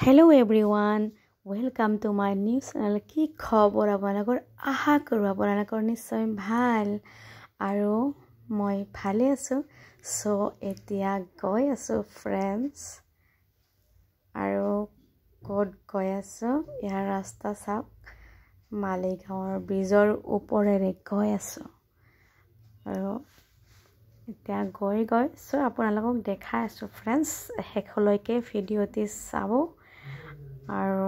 Hello everyone, welcome to my new channel. কি খবৰ আপোনালোকৰ আশা কৰো আপোনালোকৰ নিশ্চয় ভাল আৰু মই ভালে আছো সো এতিয়া গৈ আছো ফ্ৰেন্ডছ আৰু ক'ত গৈ আছো ইয়াৰ ৰাস্তা চাওক মালিগাঁৱৰ ব্ৰিজৰ ওপৰেৰে গৈ আছো আৰু এতিয়া গৈ সো আপোনালোকক দেখাই আছো ফ্ৰেন্ডছ হেকলৈকে ভিডিঅ'টি চাব আৰু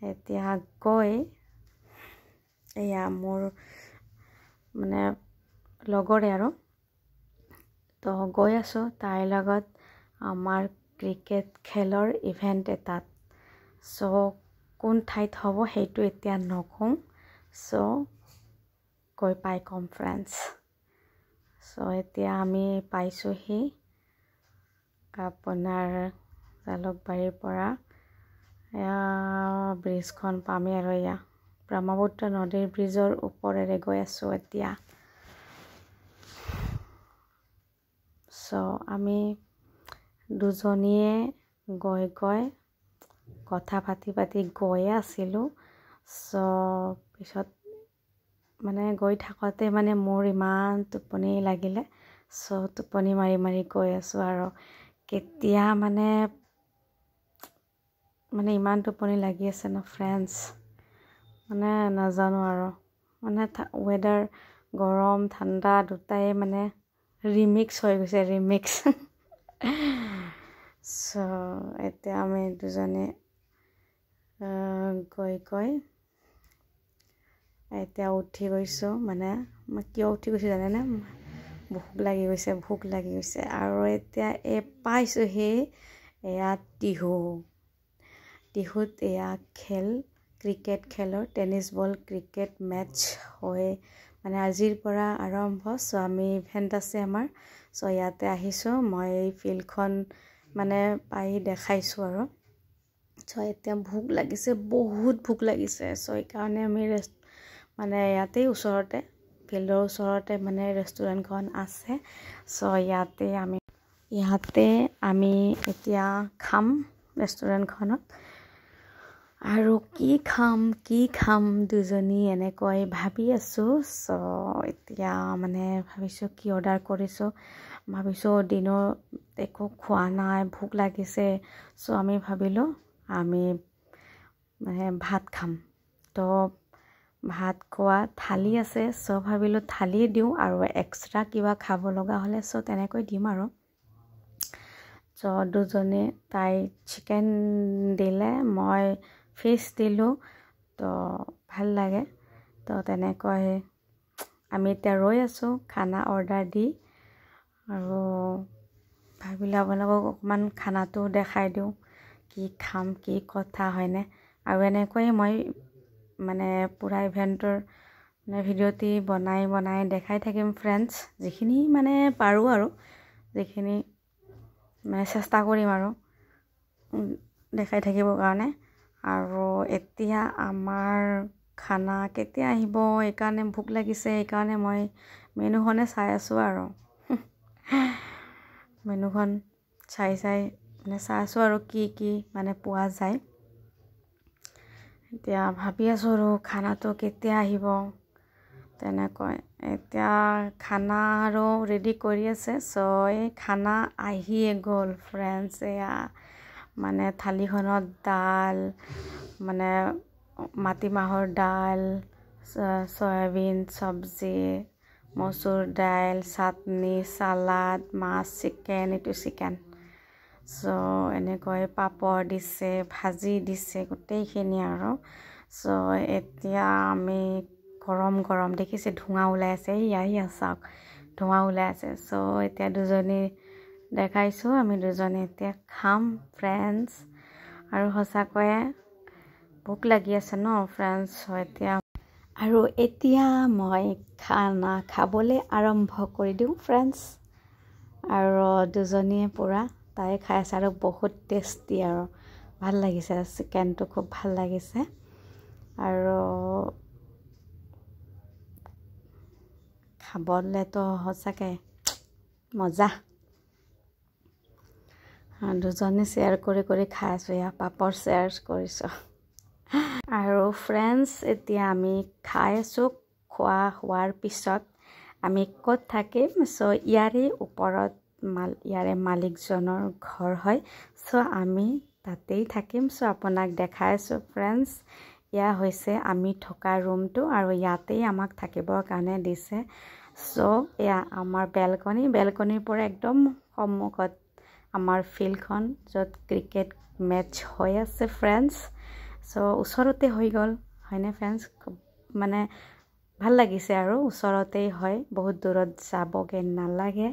এতিয়া গৈ এয়া মোৰ মানে লগৰে আৰু তো গৈ আছো তাইৰ লগত আমাৰ ক্ৰিকেট খেলৰ ইভেন্ট এটাত সো কোন ঠাইত হ'ব সেইটো এতিয়া নকম সো গৈ পাই কম ফ্ৰেন্ডছ সো এতিয়া আমি পাইছোহি আপোনাৰ জালুকবাৰীৰ পৰা ব্ৰিজখন পামেই আৰু এয়া ব্ৰহ্মপুত্ৰ নদীৰ ব্ৰিজৰ ওপৰেৰে গৈ আছো এতিয়া সো আমি দুজনীয়ে গৈ কথা পাতি গৈ আছিলোঁ সো পিছত মানে গৈ থাকোঁতে মানে মোৰ ইমান টোপনি লাগিলে সো টোপনি মাৰি গৈ আছো আৰু কেতিয়া মানে ইমান টোপনি লাগি আছে ন ফ্ৰেন্ডছ মানে নাজানো আৰু মানে ওয়েদাৰ গৰম ঠাণ্ডা দুটাই মানে ৰিমিক্স হৈ গৈছে ৰিমিক্স সো এতিয়া আমি দুজনে গৈ এতিয়া উঠি গৈছো মানে মই কিয় উঠি গৈছো জানেনে ভোক লাগি গৈছে আৰু এতিয়া পাইছোহি এয়া টিহুত এয়া ক্ৰিকেট খেলৰ টেনিছ বল ক্ৰিকেট মেটচ হৈ মানে আজিৰ পৰা আৰম্ভ সো আমি ইভেন্ট আছে আমাৰ সো ইয়াতে আহিছো মই ফিল্ডখন মানে পাই দেখাইছো আৰু সো এতিয়া বহুত ভোক লাগিছে সো এইকাৰণে আমি মানে ইয়াতে ওচৰতে ফিল্ডৰ ওচৰতে মানে ৰেষ্টুৰেণ্টখন আছে সো ইয়াতে আমি এতিয়া খাম ৰেষ্টুৰেণ্টখনত আৰু কি খাম দুজনী এনেকৈ ভাবি আছো সো এতিয়া মানে ভাবিছো কি অৰ্ডাৰ কৰিছো ভাবিছো দিনৰ একো খোৱা নাই ভোক লাগিছে সো আমি ভাবিলো আমি মানে ভাত খাম তো ভাত খোৱা থালি আছে সো ভাবিলো থালি দিওঁ আৰু এক্সট্ৰা কিবা খাব লগা হ'লে সো তেনেকৈ দিম আৰু সো দুজনে তাই চিকেন দিলে মই ফিশ দিলোঁ তো ভাল লাগে তো তেনেকৈ আমি এতিয়া ৰৈ আছো খানা অৰ্ডাৰ দি আৰু ভাবিলো আপোনালোকক অকমান খানাটো দেখাই দিওঁ কি খাম কি কথা হয়নে আৰু এনেকৈ মই মানে পুৰা ইভেন্টৰ মানে ভিডিঅ'টি বনাই দেখাই থাকিম ফ্ৰেন্ডছ যিখিনি মানে পাৰো আৰু যিখিনি মানে চেষ্টা কৰিম আৰু দেখাই থাকিবৰ কাৰণে আৰু এতিয়া আমাৰ খানা কেতিয়া আহিব এইকাৰণে ভোক লাগিছে এইকাৰণে মই মেনুখনে চাই আছো আৰু মেনুখন চাই মানে চাই আছো আৰু কি মানে পোৱা যায় এতিয়া ভাবি আছো আৰু খানাটো কেতিয়া আহিব তেনেকৈ এতিয়া খানা আৰু ৰেডি কৰি আছে সো এই খানা আহিয়ে গ'ল ফ্ৰেন্ডছ এয়া মানে থালিখনত দাল মানে মাটিমাহৰ দাল সয়াবিন চব্জি মচুৰ দাইল চাটনি সালাড মাছ চিকেন সো এনেকৈ পাপৰ দিছে ভাজি দিছে গোটেইখিনি আৰু সো এতিয়া আমি গৰম দেখিছে ধোঁৱা ওলাই আছে ইয়া চাওক ধোঁৱা ওলাই আছে সো এতিয়া দুজনী দেখাইছো আমি দুজনী এতিয়া খাম ফ্ৰেন্ডছ আৰু সঁচাকৈয়ে ভোক লাগি আছে ন ফ্ৰেন্ডছ আৰু এতিয়া মই খানা খাবলৈ আৰম্ভ কৰি দিওঁ ফ্ৰেন্ডছ আৰু দুজনীয়ে পুৰা তাই খাই আছে আৰু বহুত টেষ্টি আৰু ভাল লাগিছে চিকেনটো খুব ভাল লাগিছে আৰু খাবলেতো সঁচাকৈ মজা দুজনে শ্বেয়াৰ কৰি খাই আছোঁ এয়া পাপৰ শ্বেয়াৰ কৰিছোঁ আৰু ফ্ৰেণ্ডছ এতিয়া আমি খাই আছোঁ খোৱা হোৱাৰ পিছত আমি ক'ত থাকিম চ' ইয়াৰে ওপৰত ইয়াৰে মালিকজনৰ ঘৰ হয় চ' আমি তাতেই থাকিম চ' আপোনাক দেখাই আছোঁ ফ্ৰেণ্ডছ এয়া হৈছে আমি থকা ৰুমটো আৰু ইয়াতেই আমাক থাকিবৰ কাৰণে দিছে চ' এয়া আমাৰ বেলকনিৰ পৰা একদম সন্মুখত আমাৰ ফিল্ডখন য'ত ক্ৰিকেট মেটচ হৈ আছে ফ্ৰেণ্ডছ চ' ওচৰতে হৈ গ'ল হয়নে ফ্ৰেণ্ডছ মানে ভাল লাগিছে আৰু ওচৰতেই হয় বহুত দূৰত যাবগৈ নালাগে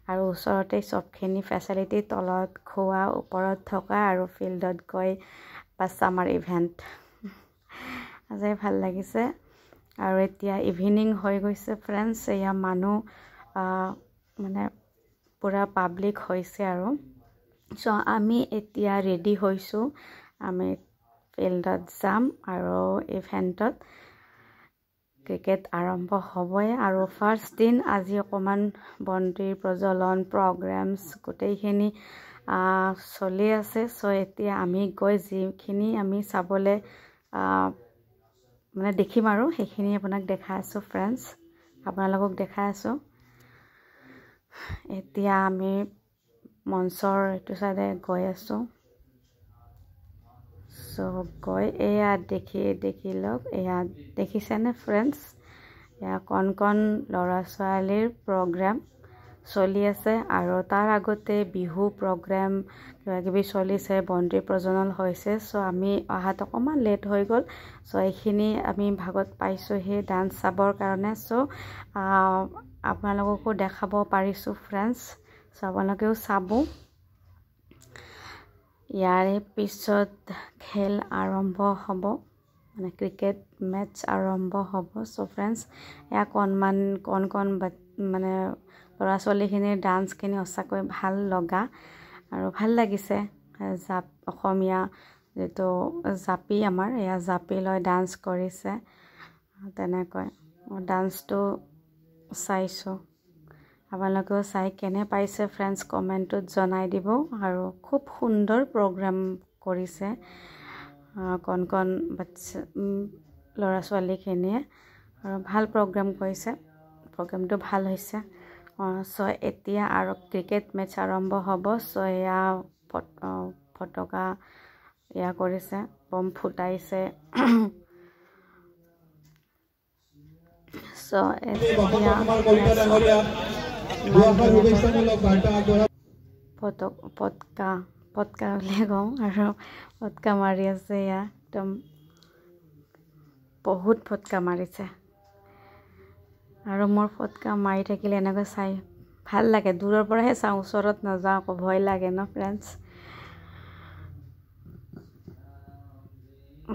আৰু ওচৰতে চবখিনি ফেচিলিটি তলত খোৱা ওপৰত থকা আৰু ফিল্ডত গৈ বাছ আমাৰ ইভেণ্ট আজি ভাল লাগিছে আৰু এতিয়া ইভিনিং হৈ গৈছে ফ্ৰেণ্ডছ এয়া মানুহ মানে পুৰা পাব্লিক হৈছে আৰু চ' আমি এতিয়া ৰেডি হৈছোঁ আমি ফিল্ডত যাম আৰু ইভেণ্টত ক্ৰিকেট আৰম্ভ হ'বই আৰু ফাৰ্ষ্ট দিন আজি অকণমান বন্তিৰ প্ৰজ্বলন প্ৰগ্ৰেমছ গোটেইখিনি চলি আছে চ' এতিয়া আমি গৈ যিখিনি আমি চাবলৈ মানে দেখিম আৰু সেইখিনি আপোনাক দেখাই আছোঁ ফ্ৰেণ্ডছ আপোনালোকক দেখাই আছোঁ এতিয়া আমি মঞ্চৰ এইটো চাইডে গৈ আছোঁ চ' গৈ এয়া দেখি লওক এয়া দেখিছেনে ফ্ৰেণ্ডছ এয়া কণ ল'ৰা ছোৱালীৰ প্ৰগ্ৰেম চলি আছে আৰু তাৰ আগতে বিহু প্ৰগ্ৰেম কিবাকিবি চলিছে বন্তি প্ৰজ্বলন হৈছে চ' আমি অহাত অকণমান লেট হৈ গ'ল চ' এইখিনি আমি ভাগত পাইছোঁ সেই ডান্স চাবৰ কাৰণে চ' আপোনালোককো দেখাব পাৰিছোঁ ফ্ৰেণ্ডছ চ' আপোনালোকেও চাব ইয়াৰে পিছত খেল আৰম্ভ হ'ব মানে ক্ৰিকেট মেটচ আৰম্ভ হ'ব চ' ফ্ৰেণ্ডছ এয়া কণ মানে ল'ৰা ছোৱালীখিনিৰ ডান্সখিনি সঁচাকৈ ভাল লগা আৰু ভাল লাগিছে অসমীয়া যিটো জাপি আমাৰ এয়া জাপি লৈ ডান্স কৰিছে তেনেকৈ ডান্সটো চাইছোঁ আপোনালোকেও চাই কেনে পাইছে ফ্ৰেণ্ডছ কমেণ্টত জনাই দিব আৰু খুব সুন্দৰ প্ৰগ্ৰাম কৰিছে কণ বাচ্চা ল'ৰা ছোৱালীখিনিয়ে আৰু ভাল প্ৰগ্ৰাম কৰিছে প্ৰগ্ৰামটো ভাল হৈছে চ' এতিয়া আৰু ক্ৰিকেট মেটচ আৰম্ভ হ'ব চ' এয়া ফটকা এয়া কৰিছে বম ফুটাইছে চ' এতিয়া পটকা বুলি কওঁ আৰু পটকা মাৰি আছে এয়া একদম বহুত ফটকা মাৰিছে আৰু মোৰ ফটকা মাৰি থাকিলে এনেকৈ চাই ভাল লাগে দূৰৰ পৰাহে চাওঁ ওচৰত নাযাওঁ আকৌ ভয় লাগে ন ফ্ৰেণ্ডছ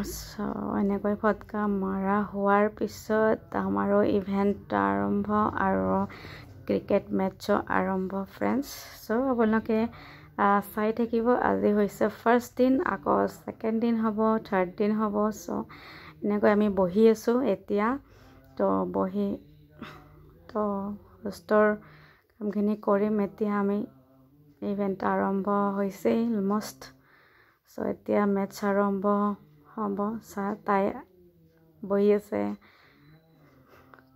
চ' এনেকৈ ফটকা মৰা হোৱাৰ পিছত আমাৰো ইভেণ্ট আৰম্ভ আৰু ক্ৰিকেট মেটচো আৰম্ভ ফ্ৰেণ্ডছ চ' আপোনালোকে চাই থাকিব আজি হৈছে ফাৰ্ষ্ট দিন আকৌ ছেকেণ্ড দিন হ'ব থাৰ্ড দিন হ'ব চ' এনেকৈ আমি বহি আছোঁ এতিয়া হোষ্টৰ কামখিনি কৰিম এতিয়া আমি ইভেণ্ট আৰম্ভ হৈছেই অলমষ্ট চ' এতিয়া মেটচ আৰম্ভ হ'ব তাই বহি আছে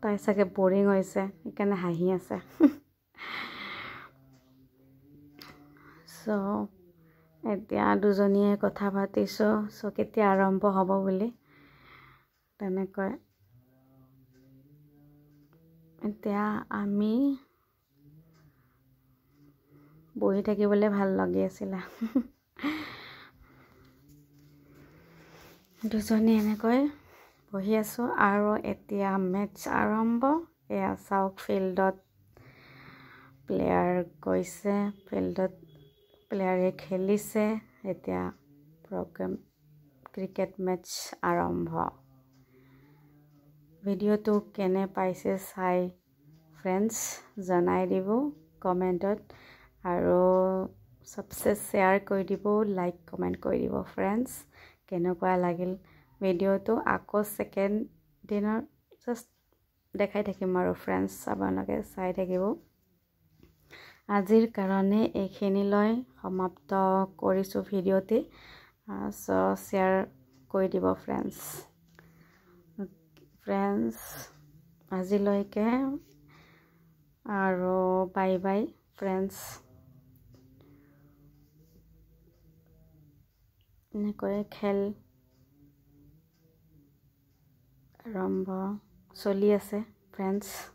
তাই চাগে বৰিং হৈছে সেইকাৰণে হাঁহি আছে চ' এতিয়া দুজনীয়ে কথা পাতিছোঁ চ' কেতিয়া আৰম্ভ হ'ব বুলি তেনেকৈ এতিয়া আমি বহি থাকিবলৈ ভাল লাগি আছিলে দুজনী এনেকৈ বহি আছোঁ আৰু এতিয়া মেটচ আৰম্ভ এয়া চাওক ফিল্ডত প্লেয়াৰ গৈছে ফিল্ডত প্লেয়াৰে খেলিছে এতিয়া প্ৰগ্ৰেম ক্ৰিকেট মেটচ আৰম্ভ ভিডিঅ'টো কেনে পাইছে চাই ফ্ৰেণ্ডছ জনাই দিব কমেণ্টত আৰু চবচে শ্বেয়াৰ কৰি দিব লাইক কমেণ্ট কৰি দিব ফ্ৰেণ্ডছ কেনেকুৱা লাগিল ভিডিঅ'টো আকৌ ছেকেণ্ড দিনৰ জাষ্ট দেখাই থাকিম আৰু ফ্ৰেণ্ডছ আপোনালোকে চাই থাকিব আজিৰ কাৰণে এইখিনিলৈ সমাপ্ত কৰিছোঁ ভিডিঅ'টি। শ্বেয়াৰ কৰি দিব ফ্ৰেণ্ডছ আজিলৈকে আৰু বাই বাই ফ্ৰেণ্ডছ। এনেকৈ খেল আৰম্ভ চলি আছে ফ্ৰেণ্ডছ।